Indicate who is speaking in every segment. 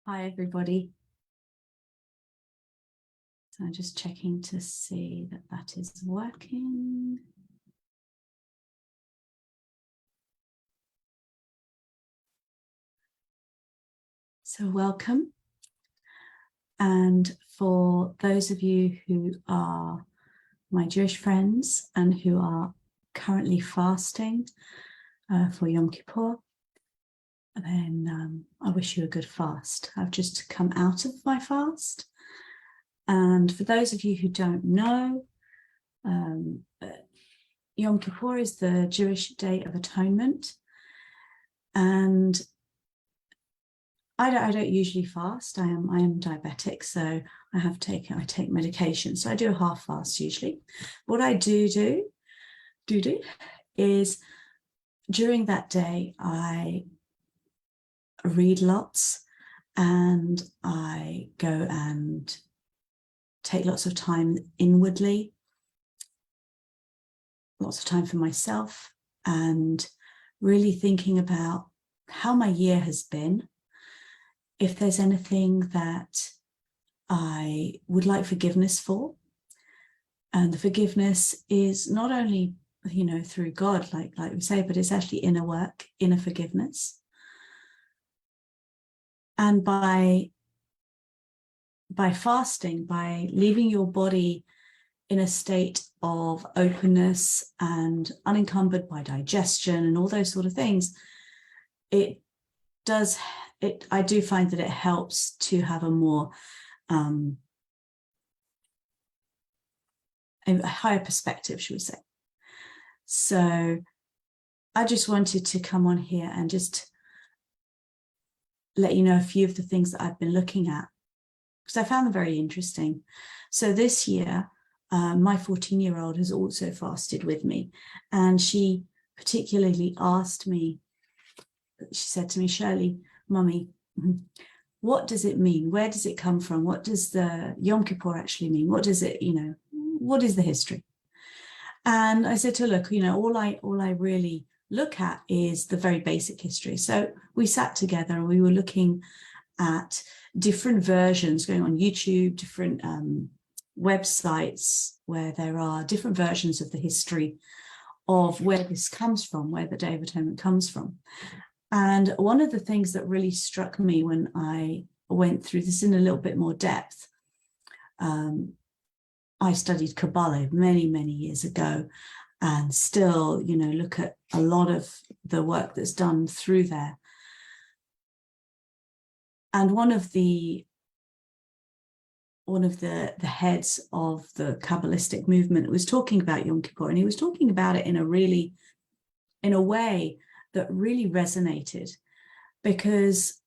Speaker 1: Hi, everybody. So I'm just checking to see that that is working. So welcome. And for those of you who are my Jewish friends and who are currently fasting for Yom Kippur, then I wish you a good fast. I've just come out of my fast. And for those of you who don't know, Yom Kippur is the Jewish Day of Atonement. And I don't usually fast. I am diabetic, so I take medication. So I do a half fast usually. What I do is during that day, I read lots and I go and take lots of time inwardly, lots of time for myself, and really thinking about how my year has been. If there's anything that I would like forgiveness for, and the forgiveness is not only, through God, like we say, but it's actually inner work, inner forgiveness. And by fasting, by leaving your body in a state of openness and unencumbered by digestion and all those sort of things, I do find that it helps to have a more a higher perspective, should we say. So I just wanted to come on here and just let you know a few of the things that I've been looking at, because I found them very interesting. So this year, my 14-year-old has also fasted with me, and she particularly asked me, she said to me, Shirley, Mummy, what does it mean? Where does it come from? What does the Yom Kippur actually mean? What does it, what is the history? And I said to her, look, all I really look at is the very basic history. So we sat together and we were looking at different versions going on YouTube, different websites where there are different versions of the history of where this comes from, where the Day of Atonement comes from. And one of the things that really struck me when I went through this in a little bit more depth, I studied Kabbalah many, many years ago, and still, look at a lot of the work that's done through there. And one of the heads of the Kabbalistic movement was talking about Yom Kippur, and he was talking about it in a way that really resonated, because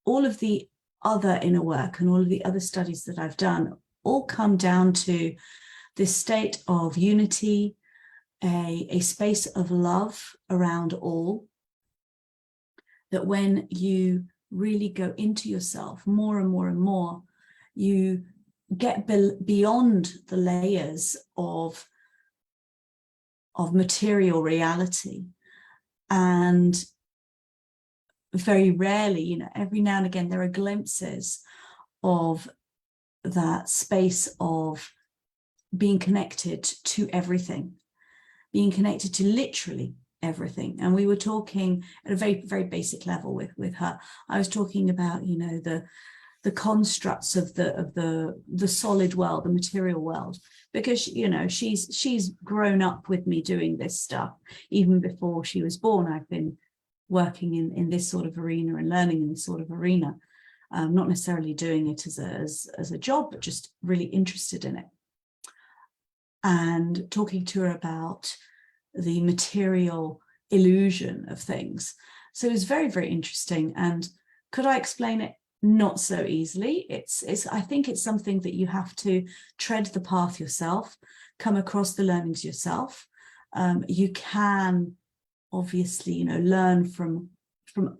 Speaker 1: all of the other inner work and all of the other studies that I've done all come down to this state of unity, a space of love around all, that when you really go into yourself more and more and more, you get beyond the layers of material reality. And very rarely, every now and again, there are glimpses of that space of being connected to everything, being connected to literally everything. And we were talking at a very, very basic level with her. I was talking about, the constructs of the solid world, the material world, because she's grown up with me doing this stuff. Even before she was born, I've been working in this sort of arena and learning in this sort of arena, not necessarily doing it as a job, but just really interested in it. And talking to her about the material illusion of things. So it was very, very interesting. And could I explain it? Not so easily. I think it's something that you have to tread the path yourself, come across the learnings yourself. You can obviously, learn from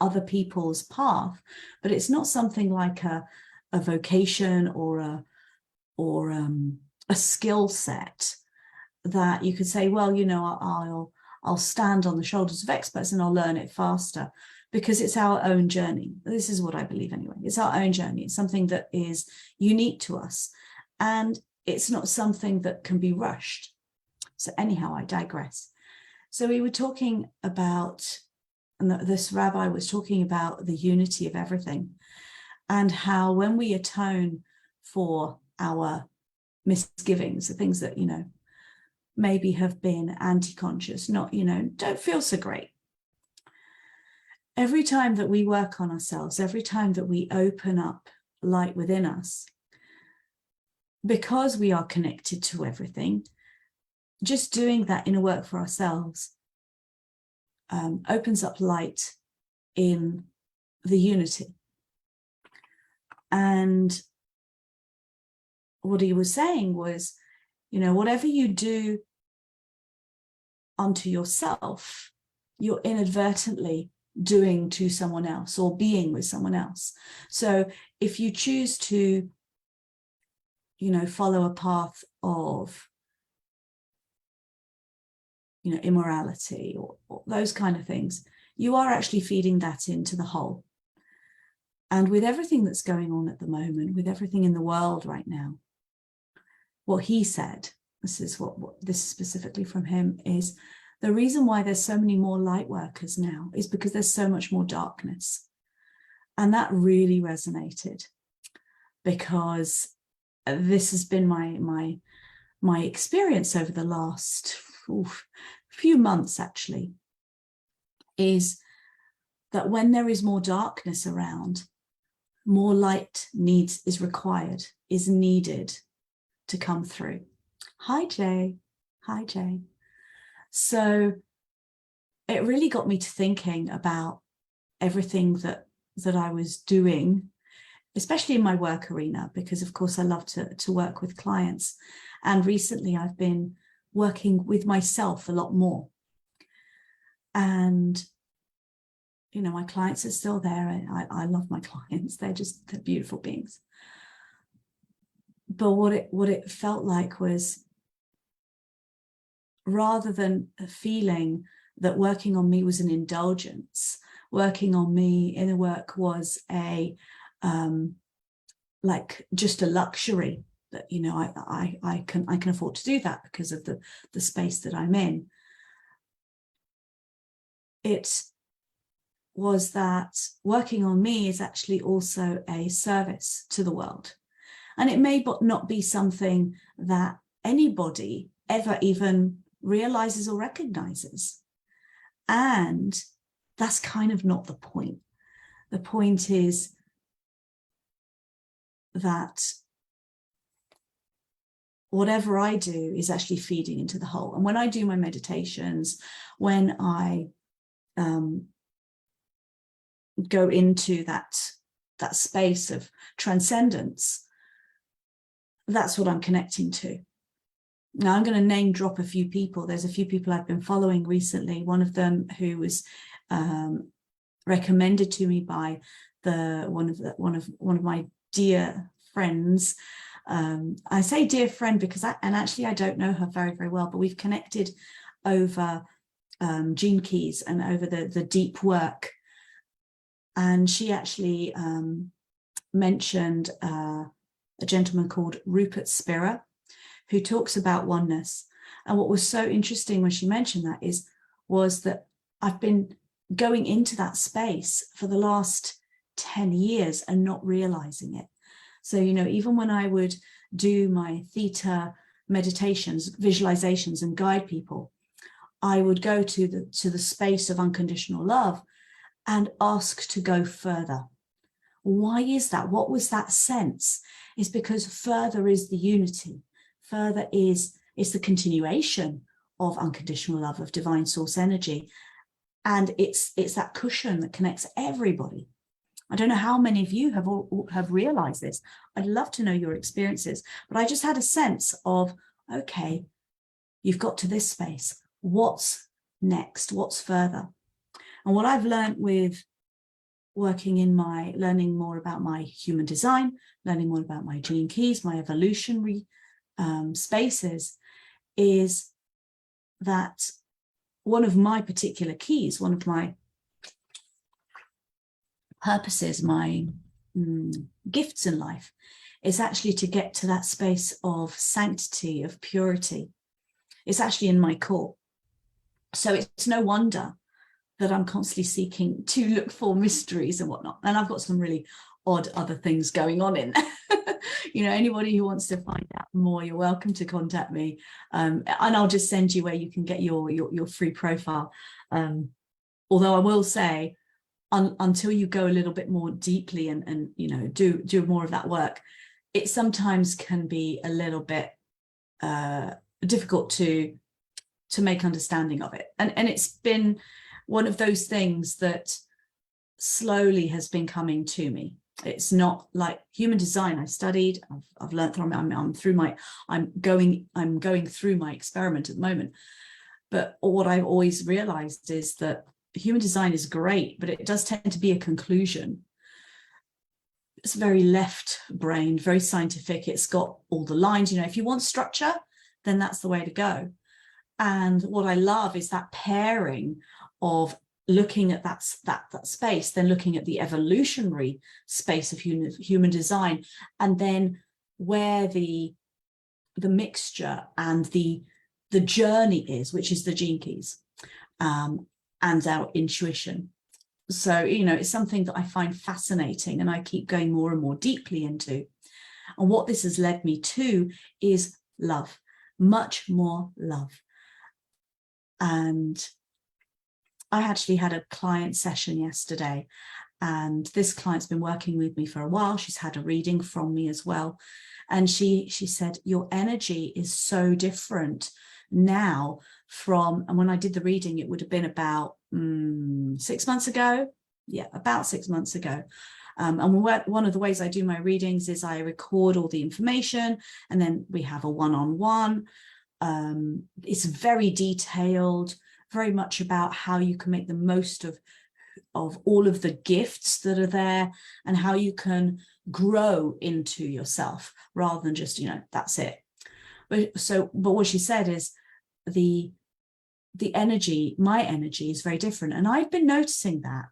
Speaker 1: other people's path, but it's not something like a vocation or a skill set that you could say, well, I'll stand on the shoulders of experts and I'll learn it faster. because it's our own journey. This is what I believe anyway. It's our own journey. It's something that is unique to us, and it's not something that can be rushed. So anyhow, I digress. So we were talking about, and this rabbi was talking about the unity of everything, and how when we atone for our misgivings, the things that, maybe have been anti-conscious, not, don't feel so great. Every time that we work on ourselves, every time that we open up light within us, because we are connected to everything, just doing that inner work for ourselves opens up light in the unity. And what he was saying was, whatever you do unto yourself, you're inadvertently doing to someone else or being with someone else. So if you choose to, follow a path of, immorality or those kind of things, you are actually feeding that into the whole. And with everything that's going on at the moment, with everything in the world right now, what he said, this is this is specifically from him, is the reason why there's so many more light workers now is because there's so much more darkness. And that really resonated, because this has been my experience over the last few months, actually, is that when there is more darkness around, more light is required, is needed to come through. Hi, Jay. Hi, Jay. So it really got me to thinking about everything that I was doing, especially in my work arena, because of course I love to work with clients. And recently I've been working with myself a lot more. And, my clients are still there. I love my clients. They're beautiful beings. But what it felt like was, rather than feeling that working on me was an indulgence, working on me inner work was just a luxury, that I can afford to do that because of the space that I'm in. It was that working on me is actually also a service to the world. And it may not be something that anybody ever even realizes or recognizes. And that's kind of not the point. The point is that whatever I do is actually feeding into the whole. And when I do my meditations, when I go into that space of transcendence, that's what I'm connecting to. Now I'm going to name drop a few people. There's a few people I've been following recently. One of them who was recommended to me by one of my dear friends. I say dear friend because actually I don't know her very, very well, but we've connected over Gene Keys and over the deep work. And she actually mentioned a gentleman called Rupert Spira, who talks about oneness. And what was so interesting when she mentioned that was that I've been going into that space for the last 10 years and not realizing it. So, even when I would do my theta meditations, visualizations, and guide people, I would go to the space of unconditional love and ask to go further. Why is that? What was that sense? It's because further is the unity. Further is the continuation of unconditional love, of divine source energy. And it's that cushion that connects everybody. I don't know how many of you have realized this. I'd love to know your experiences, but I just had a sense of, okay, you've got to this space. What's next? What's further? And what I've learned with working in learning more about my human design, learning more about my gene keys, my evolutionary spaces, is that one of my particular keys, one of my purposes, my gifts in life, is actually to get to that space of sanctity, of purity. It's actually in my core. So it's no wonder that I'm constantly seeking to look for mysteries and whatnot. And I've got some really odd other things going on in you know, anybody who wants to find out more, you're welcome to contact me, and I'll just send you where you can get your free profile. Although I will say, until you go a little bit more deeply and you know, do more of that work, it sometimes can be a little bit difficult to make understanding of it. And it's been one of those things that slowly has been coming to me. It's not like human design. I studied, I've learned from, I'm going through my experiment at the moment. But what I've always realized is that human design is great, but it does tend to be a conclusion. It's very left-brained, very scientific. It's got all the lines, you know, if you want structure, then that's the way to go. And what I love is that pairing of looking at that space, then looking at the evolutionary space of human design, and then where the mixture and the journey is, which is the gene keys, and our intuition. So, you know, it's something that I find fascinating and I keep going more and more deeply into. And what this has led me to is love, much more love. And I actually had a client session yesterday, and this client's been working with me for a while. She's had a reading from me as well. And she said, your energy is so different now from, and when I did the reading, it would have been about 6 months ago. Yeah, about 6 months ago. And one of the ways I do my readings is I record all the information, and then we have a one-on-one. It's very detailed, very much about how you can make the most of all of the gifts that are there, and how you can grow into yourself rather than just, you know, that's it. But what she said is the energy, my energy is very different. And I've been noticing that.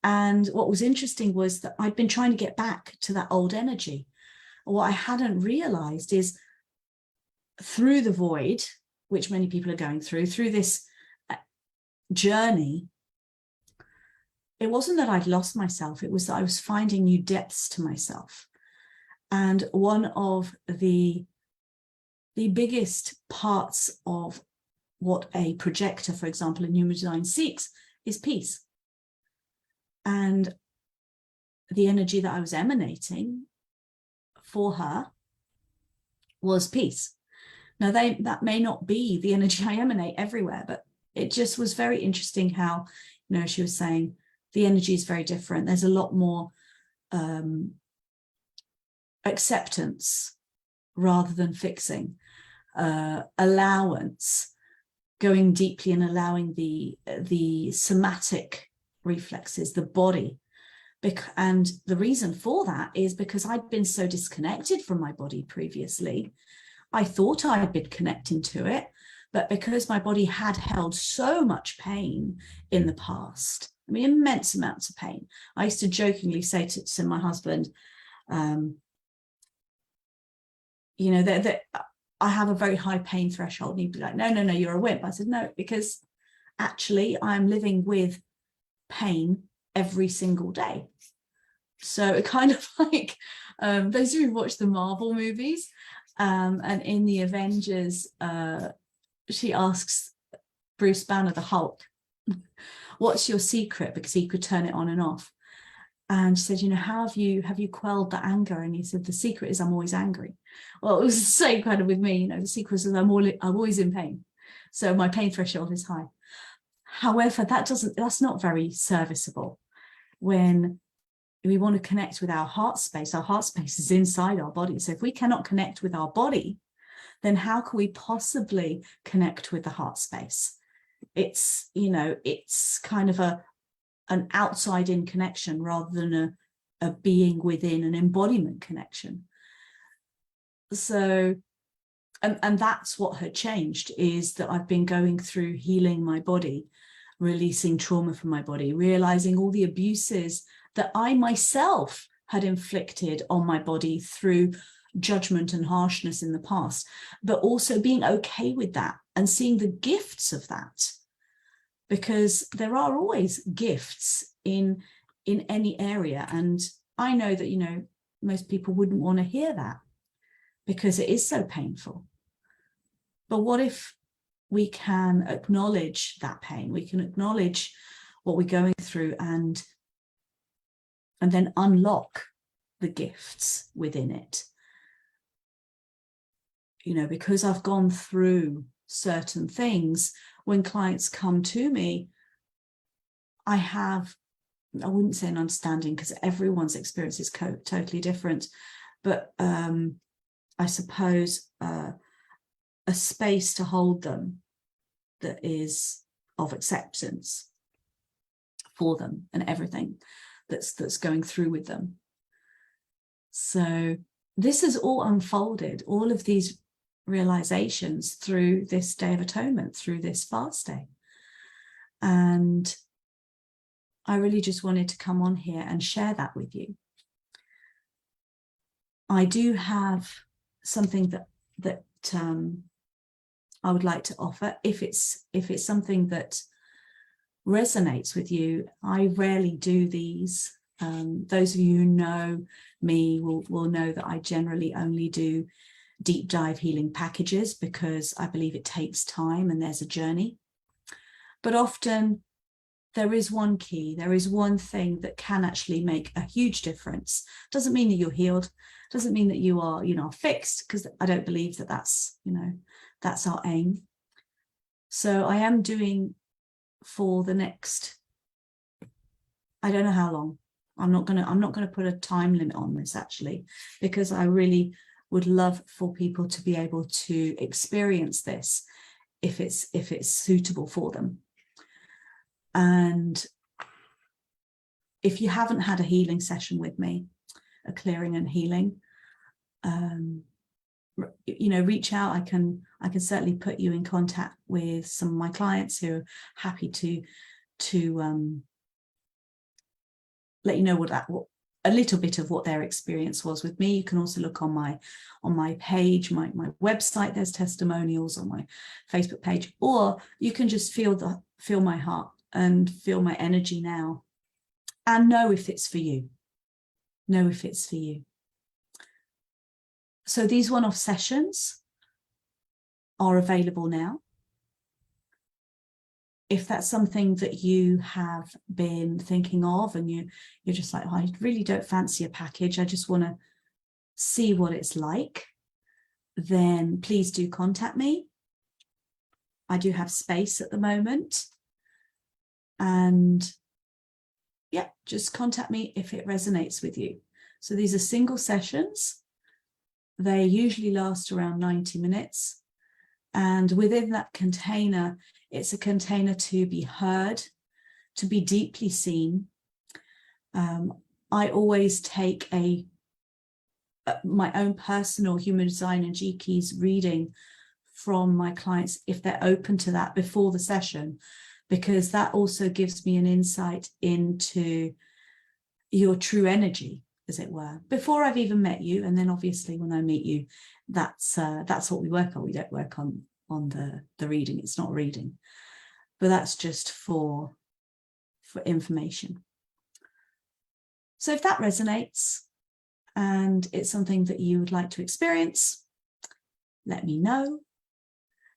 Speaker 1: And what was interesting was that I'd been trying to get back to that old energy. What I hadn't realized is through the void, which many people are going through this journey, it wasn't that I'd lost myself, it was that I was finding new depths to myself. And one of the biggest parts of what a projector, for example, in human design seeks is peace. And the energy that I was emanating for her was peace. Now, that may not be the energy I emanate everywhere, but it just was very interesting how, you know, she was saying the energy is very different. There's a lot more acceptance rather than fixing, allowance, going deeply and allowing the somatic reflexes, the body. And the reason for that is because I'd been so disconnected from my body previously. I thought I had been connecting to it, but because my body had held so much pain in the past, I mean, immense amounts of pain. I used to jokingly say to my husband, you know, that I have a very high pain threshold. And he'd be like, no, you're a wimp. I said, no, because actually I'm living with pain every single day. So it kind of like, those who watch the Marvel movies, and in the Avengers, she asks Bruce Banner, the Hulk, what's your secret? Because he could turn it on and off. And she said, you know, how have you quelled the anger? And he said, the secret is I'm always angry. Well, it was the same kind of with me, you know, the secret is I'm always in pain. So my pain threshold is high. However, that's not very serviceable when we want to connect with our heart space. Our heart space is inside our body. So if we cannot connect with our body, then how can we possibly connect with the heart space? It's, you know, it's kind of an outside in connection rather than a being within, an embodiment connection. So, and that's what had changed, is that I've been going through healing my body, releasing trauma from my body, realizing all the abuses that I myself had inflicted on my body through judgment and harshness in the past, but also being okay with that and seeing the gifts of that, because there are always gifts in any area. And I know that, you know, most people wouldn't want to hear that because it is so painful. But what if we can acknowledge that pain? We can acknowledge what we're going through and then unlock the gifts within it. You know, because I've gone through certain things, when clients come to me, I wouldn't say an understanding, because everyone's experience is totally different, but I suppose a space to hold them that is of acceptance for them and everything that's going through with them. So this has all unfolded, all of these realizations, through this Day of Atonement, through this fast day. And I really just wanted to come on here and share that with you. I do have something that I would like to offer. If it's something that resonates with you, I rarely do these. Those of you who know me will know that I generally only do deep dive healing packages, because I believe it takes time and there's a journey. But often there is one key, there is one thing that can actually make a huge difference. Doesn't mean that you're healed, doesn't mean that you are, you know, fixed, because I don't believe that that's, you know, that's our aim. So I am doing for the next, I don't know how long. I'm not gonna put a time limit on this, actually, because I really would love for people to be able to experience this if it's suitable for them. And if you haven't had a healing session with me, a clearing and healing, you know, reach out. I can certainly put you in contact with some of my clients who are happy to let you know what a little bit of what their experience was with me. You can also look on my page, my website. There's testimonials on my Facebook page, or you can just feel my heart and feel my energy now, and know if it's for you. Know if it's for you. So these one-off sessions are available now. If that's something that you have been thinking of and you're just like, oh, I really don't fancy a package, I just want to see what it's like, then please do contact me. I do have space at the moment. And yeah, just contact me if it resonates with you. So these are single sessions. They usually last around 90 minutes. And within that container, it's a container to be heard, to be deeply seen. I always take my own personal human design and G keys reading from my clients, if they're open to that, before the session, because that also gives me an insight into your true energy, as it were, before I've even met you. And then obviously when I meet you, that's what we work on. We don't work on the reading. It's not reading, but that's just for information. So if that resonates and it's something that you would like to experience, let me know.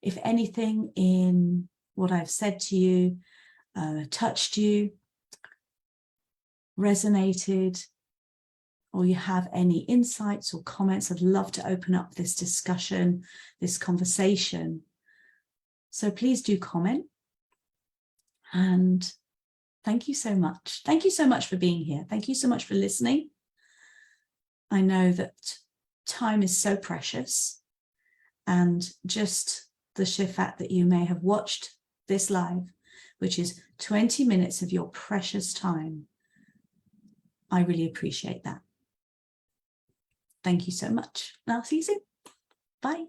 Speaker 1: If anything in what I've said to you touched you, resonated, or you have any insights or comments, I'd love to open up this discussion, this conversation. So please do comment. And thank you so much. Thank you so much for being here. Thank you so much for listening. I know that time is so precious, and just the sheer fact that you may have watched this live, which is 20 minutes of your precious time, I really appreciate that. Thank you so much. And I'll see you soon. Bye.